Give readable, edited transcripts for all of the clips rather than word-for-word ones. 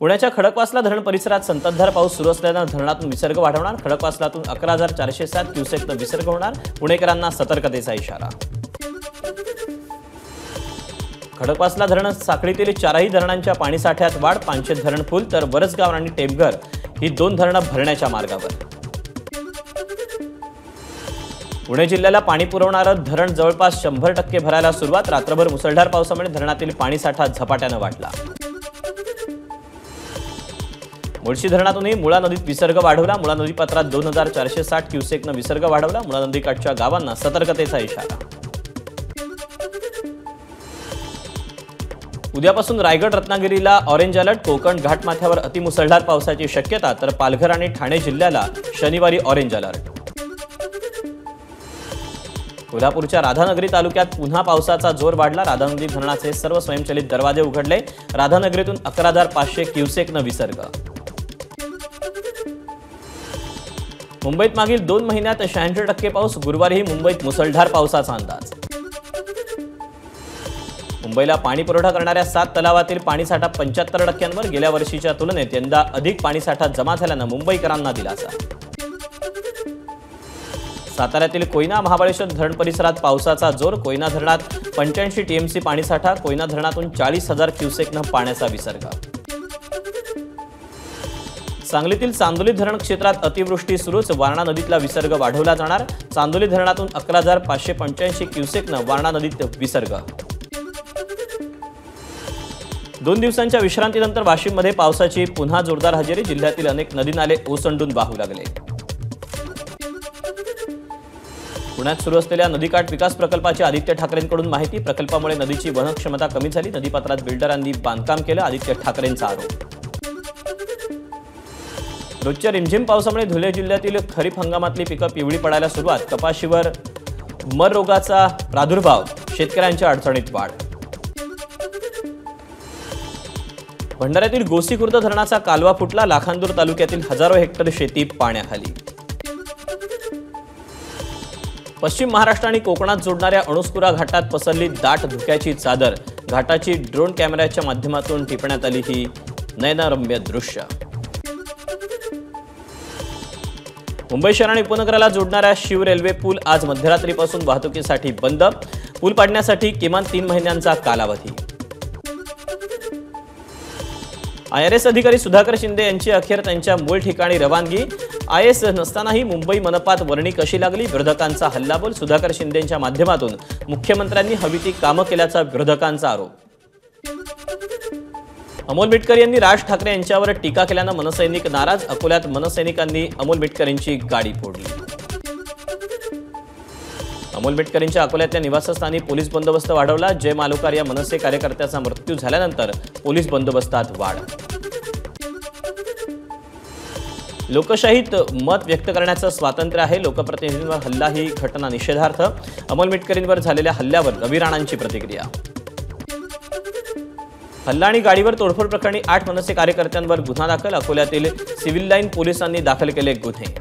पुण्याच्या खडकवासला धरण परिसरात संततधार पाऊस सुरू असल्याने धरणातून विसर्ग वाढवणार। खडकवासलातून 11,407 क्युसेकने विसर्ग होणार। पुणेकरांना सतर्कतेचा इशारा। खडकवासला धरण साखळीतील चारही धरणांच्या पाणीसाठ्यात वाढ। पानशेत धरण फुल तर वरसगाव आणि टेमघर ही 2 धरणं भरण्याच्या मार्गावर। पुणे जिल्ह्याला पाणी पुरवणारं धरण जवळपास 100% भरायला सुरुवात। रात्रभर मुसळधार पावसामुळे धरणातील पाणीसाठा झपाट्याने वाढला। मुळशी धरणातूनही मुळा नदीत विसर्ग वाढवला। मुळा नदीपात्रात 2,460 क्युसेकने विसर्ग वाढवला। मुळा नदीकाठच्या गावांना सतर्कतेचा इशारा। उद्यापासून रायगड रत्नागिरीला ऑरेंज अलर्ट। कोकण घाटमाथ्यावर अतिमुसळधार पावसाची शक्यता तर पालघर आणि ठाणे जिल्ह्याला शनिवारी ऑरेंज अलर्ट। कोल्हापूरच्या राधानगरी तालुक्यात पुन्हा पावसाचा जोर वाढला। राधानगरी धरणाचे सर्व स्वयंचलित दरवाजे उघडले। राधानगरीतून 11,500 क्युसेकने विसर्ग। मुंबईत मागील 2 महिन्यात 86% पाऊस। गुरुवारीही मुंबईत मुसळधार पावसाचा अंदाज। मुंबईला पाणी पुरवठा करणाऱ्या 7 तलावातील पाणीसाठा 75%वर। गेल्या वर्षीच्या तुलनेत यंदा अधिक पाणीसाठा जमा झाल्याने मुंबईकरांना दिलासा। साताऱ्यातील कोयना महाबळेश्वर धरण परिसरात पावसाचा जोर। कोयना धरणात 85 टीएमसी पाणीसाठा। कोयना धरणातून 40,000 क्युसेकने पाण्याचा विसर्ग। सांगलीतील चांदोली धरण क्षेत्रात अतिवृष्टी सुरूच। वारणा नदीतला विसर्ग वाढवला जाणार। चांदोली धरणातून 11,585 क्युसेकने वारणा नदीत विसर्ग। 2 दिवसांच्या विश्रांतीनंतर वाशिममध्ये पावसाची पुन्हा जोरदार हजेरी। जिल्ह्यातील अनेक नदी नाले ओसंडून वाहू लागले। पुण्यात सुरू असलेल्या नदीकाठ विकास प्रकल्पाची आदित्य ठाकरेंकडून माहिती। प्रकल्पामुळे नदीची वहनक्षमता कमी झाली। नदीपात्रात बिल्डरांनी बांधकाम केलं, आदित्य ठाकरेंचा आरोप। रोजच्या रिमझिम पावसामुळे धुळे जिल्ह्यातील खरीप हंगामातली पिकं पिवळी पडायला सुरुवात। कपाशीवर मर रोगाचा प्रादुर्भाव, शेतकऱ्यांच्या अडचणीत वाढ। भंडाऱ्यातील गोसीखुर्द धरणाचा कालवा फुटला। लाखांदूर तालुक्यातील हजारो हेक्टर शेती पाण्याखाली। पश्चिम महाराष्ट्र आणि कोकणात जोडणाऱ्या अणुस्कुरा घाटात पसरली दाट धुक्याची चादर। घाटाची ड्रोन कॅमेऱ्याच्या माध्यमातून टिपण्यात आली ही नयनरम्य दृश्य। मुंबई शहर आणि उपनगराला जोडणाऱ्या शिव रेल्वे पूल आज मध्यरात्रीपासून वाहतुकीसाठी बंद। पूल पाडण्यासाठी किमान 3 महिन्यांचा कालावधी। IRS अधिकारी सुधाकर शिंदे यांची अखेर त्यांच्या मूळ ठिकाणी रवानगी। IAS नसतानाही मुंबई मनपात वर्णी कशी लागली, विरोधकांचा हल्लाबोल। सुधाकर शिंदेंच्या माध्यमातून मुख्यमंत्र्यांनी हवी ती कामं केल्याचा विरोधकांचा आरोप। अमोल मिटकर यांनी राज ठाकरे यांच्यावर टीका केल्यानं मनसैनिक नाराज। अकोल्यात मनसैनिकांनी अमोल मिटकरींची गाडी फोडली। अमोल मिटकरींच्या अकोल्यातल्या निवासस्थानी पोलीस बंदोबस्त वाढवला। जय मालुकार या मनसे कार्यकर्त्याचा मृत्यू झाल्यानंतर पोलीस बंदोबस्तात वाढ। लोकशाहीत मत व्यक्त करण्याचं स्वातंत्र्य आहे, लोकप्रतिनिधींवर हल्ला ही घटना निषेधार्थ। अमोल मिटकरींवर झालेल्या हल्ल्यावर रवी राणांची प्रतिक्रिया। हल्ला आणि गाडीवर तोडफोड प्रकरणी 8 मनसे कार्यकर्त्यांवर गुन्हा दाखल। अकोल्यातील सिव्हिल लाईन पोलिसांनी दाखल केले गुन्हे।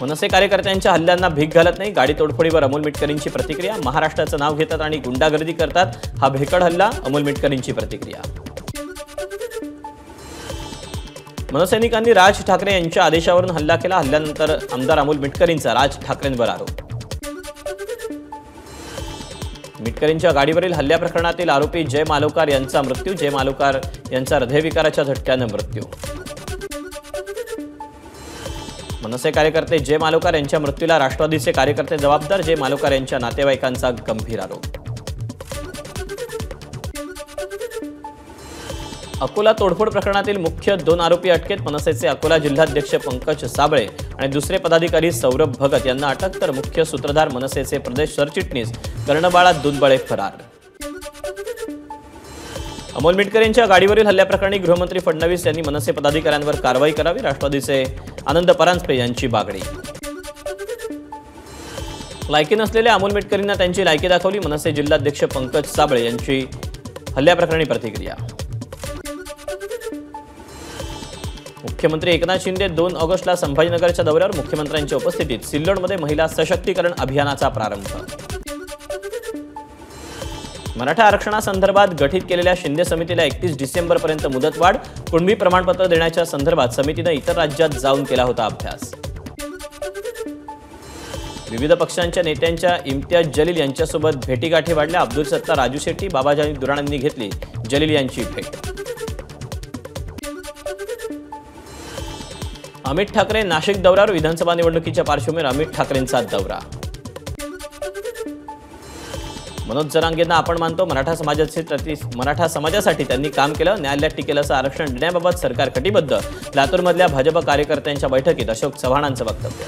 मनसे कार्यकर्त्यांच्या हल्ल्यांना भीक घालत नाही, गाडी तोडफोडीवर अमोल मिटकरींची प्रतिक्रिया। महाराष्ट्राचं नाव घेतात आणि गुंडागर्दी करतात, हा भेकड हल्ला, अमोल मिटकरींची प्रतिक्रिया। मनसैनिकांनी राज ठाकरे यांच्या आदेशावरून हल्ला केला। हल्ल्यानंतर आमदार अमोल मिटकरींचा राज ठाकरेंवर आरोप। मिटकरींच्या गाडीवरील हल्ल्या प्रकरणातील आरोपी जय मालुकार यांचा मृत्यू। जय मालुकार यांचा हृदयविकाराच्या झटक्याने मृत्यू। मनसे कार्यकर्ते जय मालुकार यांच्या मृत्यूला राष्ट्रवादीचे कार्यकर्ते जबाबदार। जय मालुकार यांच्या नातेवाईकांचा गंभीर आरोप। अकोला तोडफोड प्रकरणातील मुख्य 2 आरोपी अटकेत। मनसेचे अकोला जिल्हाध्यक्ष पंकज साबळे आणि दुसरे पदाधिकारी सौरभ भगत यांना अटक, तर मुख्य सूत्रधार मनसेचे प्रदेश सरचिटणीस कर्णबाळा दुधबळे फरार। अमोल मिटकर यांच्या गाडीवरील हल्ल्याप्रकरणी गृहमंत्री फडणवीस यांनी मनसे पदाधिकाऱ्यांवर कारवाई करावी। राष्ट्रवादीचे आनंद परांजपे यांची बागडी। लायकी नसलेल्या अमोल मिटकरींना त्यांची लायकी दाखवली। मनसे जिल्हाध्यक्ष पंकज साबळे यांची हल्ल्याप्रकरणी प्रतिक्रिया। मुख्यमंत्री एकनाथ शिंदे 2 ऑगस्टला संभाजीनगरच्या दौऱ्यावर। मुख्यमंत्र्यांच्या उपस्थितीत सिल्लोडमध्ये महिला सशक्तीकरण अभियानाचा प्रारंभ। मराठा आरक्षणासंदर्भात गठीत केलेल्या शिंदे समितीला 31 डिसेंबरपर्यंत मुदतवाढ. कुणबी प्रमाणपत्र देण्याच्या संदर्भात समितीने इतर राज्यात जाऊन केला होता अभ्यास. विविध पक्षांच्या नेत्यांच्या इम्तियाज जलील यांच्यासोबत भेटीगाठी वाढल्या. अब्दुल सत्तार, राजू शेट्टी, बाबाजानी दुराणींनी घेतली जलील यांची भेट. अमित ठाकरे नाशिक दौऱ्यावर. विधानसभा निवडणुकीच्या पार्श्वभूमीवर अमित ठाकरेंचा दौरा. मनोज जरांगेंना आपण मानतो. मराठा समाजासाठी त्यांनी काम केलं. न्यायालयात टिकेल असं आरक्षण देण्याबाबत सरकार कटिबद्ध. लातूरमधल्या भाजप कार्यकर्त्यांच्या बैठकीत अशोक चव्हाणांचं वक्तव्य.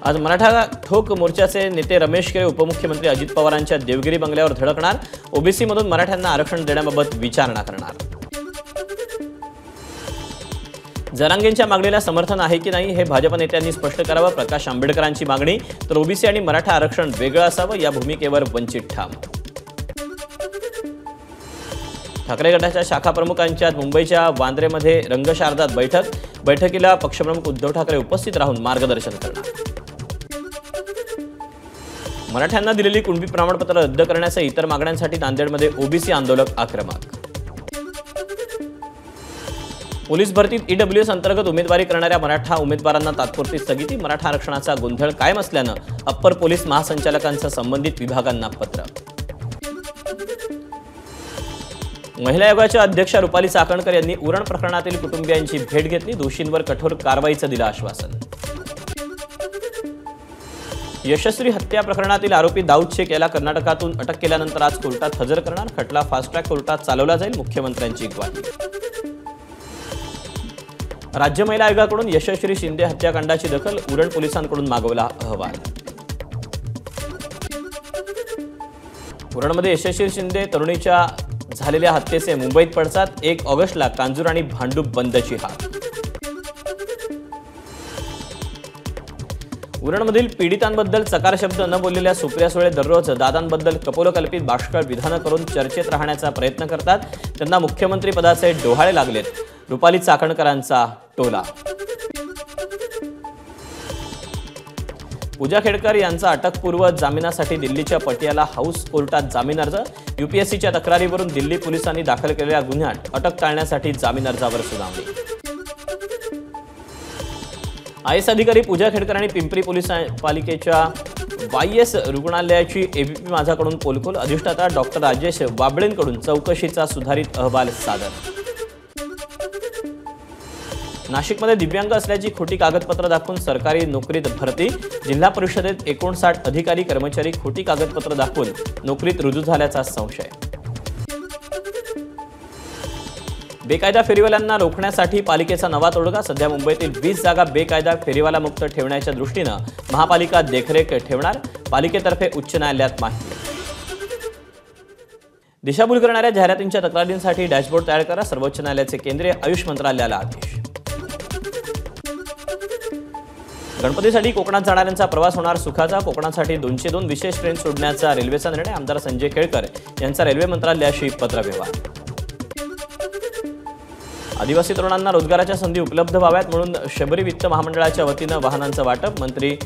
आज मराठा ठोक मोर्चाचे नेते रमेश केळे उपमुख्यमंत्री अजित पवारांच्या देवगिरी बंगल्यावर धडकणार. ओबीसी मधून मराठ्यांना आरक्षण देण्याबाबत विचारणा करणार. जरांगेंच्या मागणीला समर्थन आहे की नाही हे भाजप नेत्यांनी स्पष्ट करावं. प्रकाश आंबेडकरांची मागणी. तर ओबीसी आणि मराठा आरक्षण वेगळं असावं या भूमिकेवर वंचित ठाम. ठाकरे गटाच्या शाखा प्रमुखांच्या मुंबईच्या वांद्रेमध्ये रंगशारदात बैठकीला पक्षप्रमुख उद्धव ठाकरे उपस्थित राहून मार्गदर्शन करणार. मराठ्यांना दिलेली कुणबी प्रमाणपत्र रद्द करण्यासह इतर मागण्यांसाठी नांदेडमध्ये ओबीसी आंदोलक आक्रमक. पोलीस भरतीत ईडब्ल्यूएस अंतर्गत उमेदवारी करणाऱ्या मराठा उमेदवारांना तात्पुरती स्थगिती. मराठा आरक्षणाचा गोंधळ कायम असल्यानं अप्पर पोलीस महासंचालकांचं संबंधित विभागांना पत्र. महिला आयोगाच्या अध्यक्षा रुपाली चाकणकर यांनी उरण प्रकरणातील कुटुंबियांची भेट घेतली. दोषींवर कठोर कारवाईचं दिलं आश्वासन. यशस्वी हत्या प्रकरणातील आरोपी दाऊद शेख याला कर्नाटकातून अटक केल्यानंतर आज कोर्टात हजर करणार. खटला फास्ट ट्रॅक कोर्टात चालवला जाईल. मुख्यमंत्र्यांची ग्वाही. राज्य महिला आयोगाकडून यशस्वी शिंदे हत्याकांडाची दखल. उरण पोलिसांकडून मागवला अहवाल. उरणमध्ये यशस्वी शिंदे तरुणीच्या झालेल्या हत्येचे मुंबईत पडसाद. 1 ऑगस्टला कांजूर आणि भांडूप बंदची हाक. उरणमधील पीडितांबद्दल चकार शब्द न बोललेल्या सुप्रिया सुळे दररोज दादांबद्दल कपोलकल्पित बाष्कळ विधानं करून चर्चेत राहण्याचा प्रयत्न करतात. त्यांना मुख्यमंत्री पदाचे डोहाळे लागलेत. रुपाली चाकणकरांचा टोला. पूजा खेडकर यांचा अटकपूर्व जामिनासाठी दिल्लीच्या पटियाला हाऊस कोर्टात जामीन अर्ज. यूपीएससीच्या तक्रारीवरून दिल्ली पोलिसांनी दाखल केलेल्या गुन्ह्यात अटक टाळण्यासाठी जामीन अर्जावर सुनावणी. आयएस अधिकारी पूजा खेडकर आणि पिंपरी पोलीस पालिकेच्या वाईएस रुग्णालयाची एबीपी माझाकडून पोलखोल. अधिष्ठाता डॉक्टर राजेश वाबळेंकडून चौकशीचा सुधारित अहवाल सादर. नाशिकमध्ये दिव्यांग असल्याची खोटी कागदपत्र दाखवून सरकारी नोकरीत भरती. जिल्हा परिषदेत 59 अधिकारी कर्मचारी खोटी कागदपत्र दाखवून नोकरीत रुजू झाल्याचा संशय. बेकायदा फेरीवाल्यांना रोखण्यासाठी पालिकेचा नवा तोडगा. सध्या मुंबईतील 20 जागा बेकायदा फेरीवाला मुक्त ठेवण्याच्या दृष्टीनं महापालिका देखरेख ठेवणार. पालिकेतर्फे उच्च न्यायालयात माहिती. दिशाभूल करणाऱ्या जाहिरातींच्या तक्रारींसाठी डॅशबोर्ड तयार करा. सर्वोच्च न्यायालयाचे केंद्रीय आयुष मंत्रालयाला आदेश. गणपतीसाठी कोकणात जाणाऱ्यांचा प्रवास होणार सुखाचा. कोकणासाठी 202 विशेष ट्रेन सोडण्याचा रेल्वेचा निर्णय. आमदार संजय केळकर यांचा रेल्वे मंत्रालयाशी पत्रव्यवहार. आदिवासी तरुणांना रोजगाराच्या संधी उपलब्ध व्हाव्यात म्हणून शबरी वित्त महामंडळाच्या वतीनं वाहनांचं वाटप. मंत्री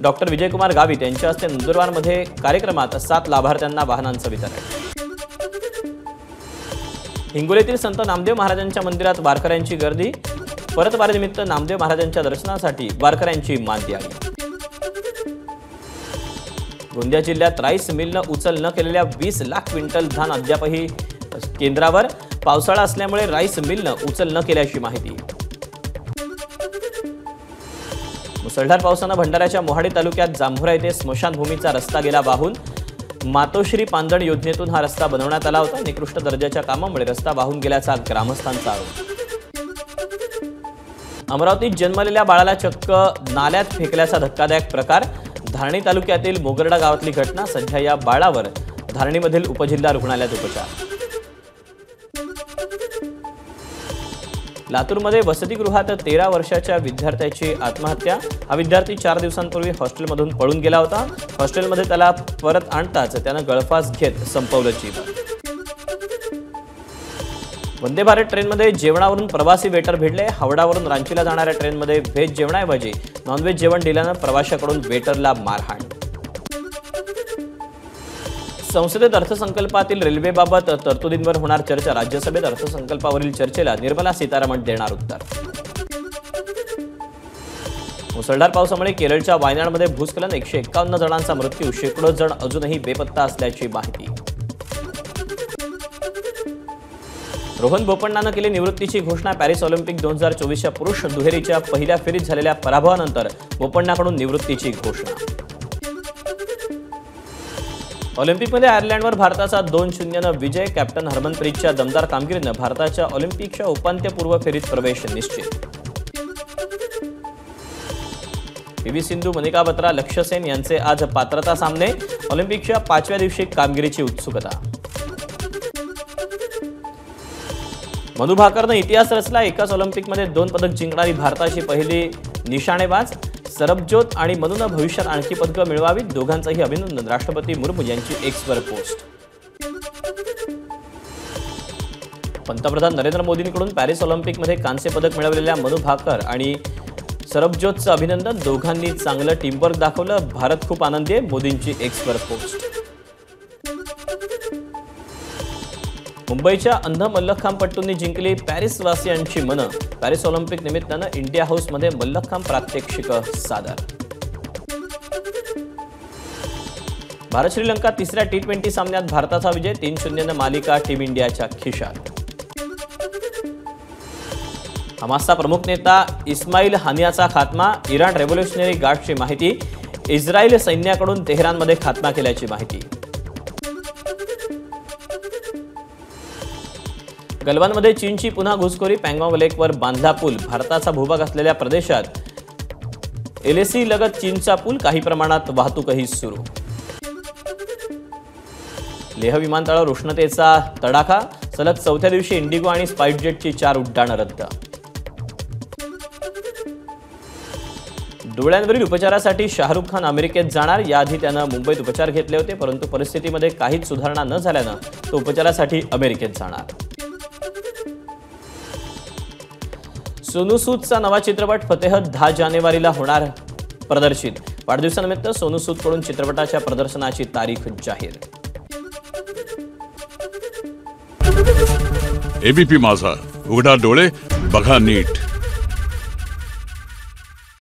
डॉक्टर विजयकुमार गावित यांच्या हस्ते नंदुरबारमध्ये कार्यक्रमात 7 लाभार्थ्यांना वाहनांचं वितरण. हिंगोलीतील संत नामदेव महाराजांच्या मंदिरात वारकऱ्यांची गर्दी. परतवारीनिमित्त नामदेव महाराजांच्या दर्शनासाठी वारकऱ्यांची मांदी आली. गोंदिया जिल्ह्यात राईस मिलनं उचल न केलेल्या 20 लाख क्विंटल धान अद्यापही केंद्रावर. पावसाळा असल्यामुळे राईस मिलनं उचल न केल्याची माहिती. मुसळधार पावसानं भंडाऱ्याच्या मोहाडी तालुक्यात जांभोरा येथे स्मशानभूमीचा रस्ता गेला वाहून. मातोश्री पांदण योजनेतून हा रस्ता बनवण्यात आला होता. निकृष्ट दर्जाच्या कामामुळे रस्ता वाहून गेल्याचा ग्रामस्थांचा आरोप. अमरावतीत जन्मलेल्या बाळाला चक्क नाल्यात फेकल्याचा धक्कादायक प्रकार. धारणी तालुक्यातील मोगरडा गावातली घटना. सध्या या बाळावर धारणीमधील उपजिल्हा रुग्णालयात उपचार. लातूरमध्ये वसतिगृहात 13 वर्षाच्या विद्यार्थ्याची आत्महत्या. हा विद्यार्थी 4 दिवसांपूर्वी हॉस्टेलमधून पळून गेला होता. हॉस्टेलमध्ये त्याला परत आणताच त्यानं गळफास घेत संपवलं जीवन. वंदे भारत ट्रेनमध्ये जेवणावरून प्रवासी वेटर भिडले. हावडावरून रांचीला जाणाऱ्या ट्रेनमध्ये व्हेज जेवणाऐवजी नॉनव्हेज जेवण दिल्यानं प्रवाशाकडून वेटरला मारहाण. संसदेत अर्थसंकल्पातील रेल्वेबाबत तरतुदींवर होणार चर्चा. राज्यसभेत अर्थसंकल्पावरील चर्चेला निर्मला सीतारामन देणार उत्तर. मुसळधार पावसामुळे केरळच्या वायनाडमध्ये भूस्खलन. 151 जणांचा मृत्यू. शेकडो जण अजूनही बेपत्ता असल्याची माहिती. रोहन बोपण्णानं केली निवृत्तीची घोषणा. पॅरिस ऑलिम्पिक 2024च्या पुरुष दुहेरीच्या पहिल्या फेरीत झालेल्या पराभवानंतर बोपण्णाकडून निवृत्तीची घोषणा. ऑलिम्पिकमध्ये आयर्लंडवर भारताचा 2-0 विजय. कॅप्टन हरमनप्रीतच्या दमदार कामगिरीनं भारताच्या ऑलिम्पिकच्या उपांत्यपूर्व फेरीत प्रवेश निश्चित. पी.व्ही. सिंधू, मनिका बत्रा, लक्ष्य सेन यांचे आज पात्रता सामने. ऑलिम्पिकच्या 5व्या दिवशी कामगिरीची उत्सुकता. मनु भाकरनं इतिहास रचला. एकाच ऑलिम्पिकमध्ये 2 पदक जिंकणारी भारताची पहिली निशाणेबाज. सरबजोत आणि मनुनं भविष्यात आणखी पदकं मिळवावीत. दोघांचंही अभिनंदन. राष्ट्रपती मुर्मू यांची एक्सवर पोस्ट. पंतप्रधान नरेंद्र मोदींकडून पॅरिस ऑलिम्पिकमध्ये कांस्य पदक मिळवलेल्या मनु भाकर आणि सरबजोतचं अभिनंदन. दोघांनी चांगलं टीमवर्क दाखवलं. भारत खूप आनंदी आहे. मोदींची एक्सवर पोस्ट. मुंबईच्या अंध मल्लखांबपटूंनी जिंकली पॅरिसवासियांची मनं. पॅरिस ऑलिम्पिक निमित्तानं इंडिया हाऊसमध्ये मल्लखांब प्रात्यक्षिकं सादर. भारत श्रीलंका तिसऱ्या T20 सामन्यात भारताचा विजय. 3-0 मालिका टीम इंडियाच्या खिशात. हमासचा प्रमुख नेता इस्माईल हानियाचा खात्मा. इराण रेव्होल्युशनरी गार्डची माहिती. इस्रायल सैन्याकडून तेहरानमध्ये खात्मा केल्याची माहिती. गलवानमध्ये चीनची पुन्हा घुसखोरी. पँगॉंग लेकवर बांधला पूल. भारताचा भूभाग असलेल्या प्रदेशात LAC लगत चीनचा पूल. काही प्रमाणात वाहतूकही सुरू. लेह विमानतळावर उष्णतेचा तडाखा. सलग 4थ्या दिवशी इंडिगो आणि स्पाइसजेटची 4 उड्डाणं रद्द. डोळ्यांवरील उपचारासाठी शाहरुख खान अमेरिकेत जाणार. याआधी त्यानं मुंबईत उपचार घेतले होते, परंतु परिस्थितीमध्ये काहीच सुधारणा न झाल्यानं तो उपचारासाठी अमेरिकेत जाणार. सोनू सूदचा नवा चित्रपट फतेहत 10 जानेवारीला होणार प्रदर्शित. वाढदिवसानिमित्त सोनू सूदकडून चित्रपटाच्या प्रदर्शनाची तारीख जाहीर. एबीपी माझा, उघडा डोळे बघा नीट.